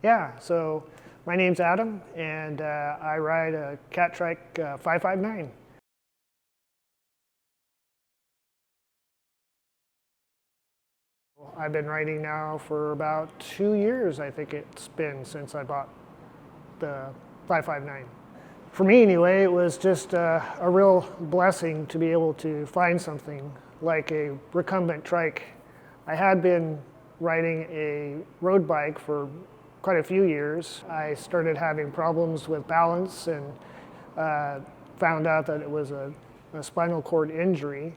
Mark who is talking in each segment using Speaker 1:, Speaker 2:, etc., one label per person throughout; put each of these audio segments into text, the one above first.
Speaker 1: Yeah, so my name's Adam, and I ride a Catrike 559. I've been riding now for about 2 years, I think it's been, since I bought the 559. For me anyway, it was just a real blessing to be able to find something like a recumbent trike. I had been riding a road bike for quite a few years. I started having problems with balance and found out that it was a spinal cord injury.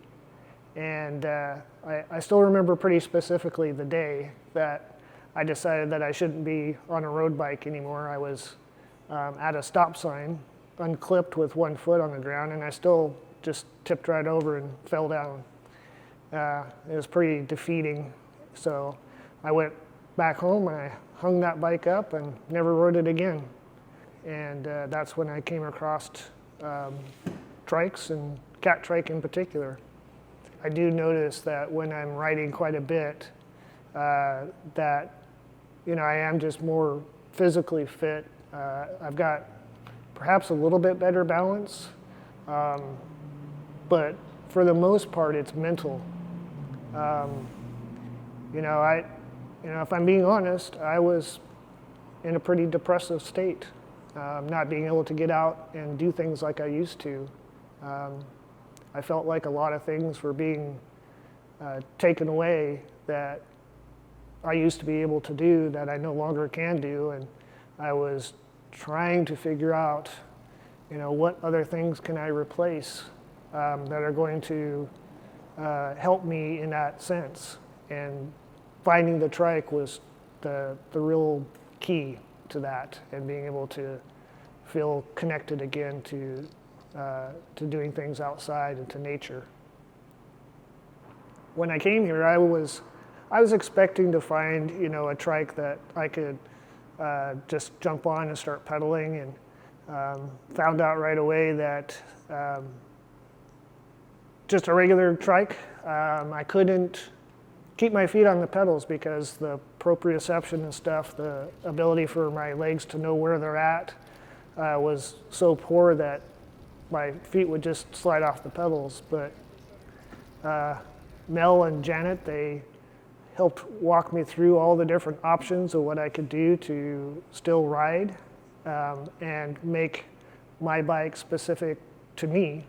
Speaker 1: And I still remember pretty specifically the day that I decided that I shouldn't be on a road bike anymore. I was at a stop sign, unclipped with one foot on the ground, and I still just tipped right over and fell down. It was pretty defeating. So I went back home and I hung that bike up and never rode it again. And that's when I came across trikes, and Catrike in particular. I do notice that when I'm riding quite a bit, that I am just more physically fit. I've got perhaps a little bit better balance, but for the most part, it's mental. If I'm being honest, I was in a pretty depressive state, not being able to get out and do things like I used to. I felt like a lot of things were being taken away that I used to be able to do that I no longer can do, and I was trying to figure out, what other things can I replace that are going to help me in that sense. And finding the trike was the real key to that, and being able to feel connected again to doing things outside and to nature. When I came here, I was expecting to find a trike that I could just jump on and start pedaling, and found out right away that just a regular trike, I couldn't keep my feet on the pedals because the proprioception and stuff, the ability for my legs to know where they're at, was so poor that my feet would just slide off the pedals. But Mel and Janet, they helped walk me through all the different options of what I could do to still ride and make my bike specific to me.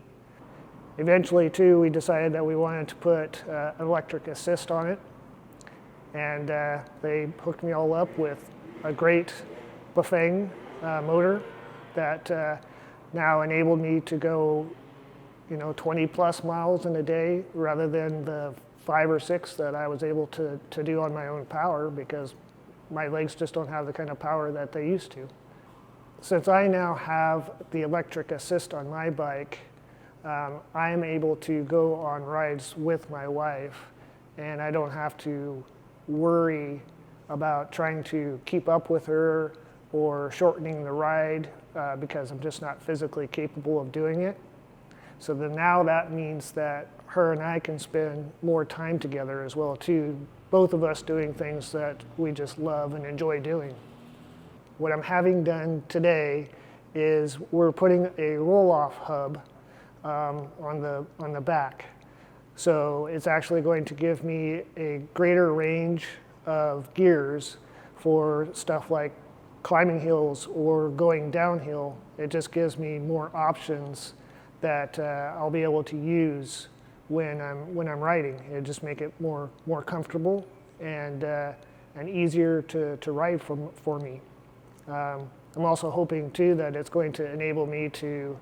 Speaker 1: Eventually, too, we decided that we wanted to put an electric assist on it, and they hooked me all up with a great Bafang motor that now enabled me to go 20 plus miles in a day rather than the 5 or 6 that I was able to do on my own power, because my legs just don't have the kind of power that they used to. Since I now have the electric assist on my bike, I'm able to go on rides with my wife, and I don't have to worry about trying to keep up with her or shortening the ride because I'm just not physically capable of doing it. So then now that means that her and I can spend more time together as well too, both of us doing things that we just love and enjoy doing. What I'm having done today is we're putting a roll-off hub on the back. So it's actually going to give me a greater range of gears for stuff like climbing hills or going downhill. It just gives me more options that I'll be able to use when I'm riding. It just make it more comfortable and easier to ride for me. I'm also hoping too that it's going to enable me to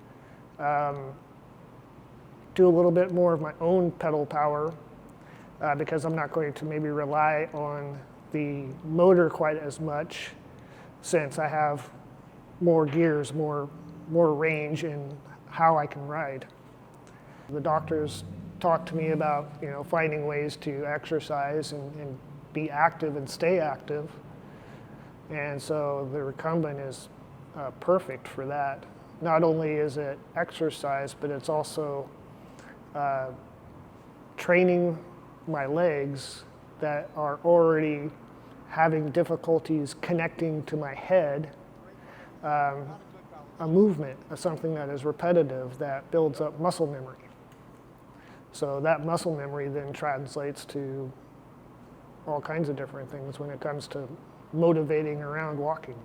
Speaker 1: do a little bit more of my own pedal power because I'm not going to maybe rely on the motor quite as much, since I have more gears, more range in how I can ride. The doctors talked to me about finding ways to exercise and be active and stay active, and so the recumbent is perfect for that. Not only is it exercise, but it's also training my legs that are already having difficulties connecting to my head a movement, something that is repetitive, that builds up muscle memory. So that muscle memory then translates to all kinds of different things when it comes to motivating around walking.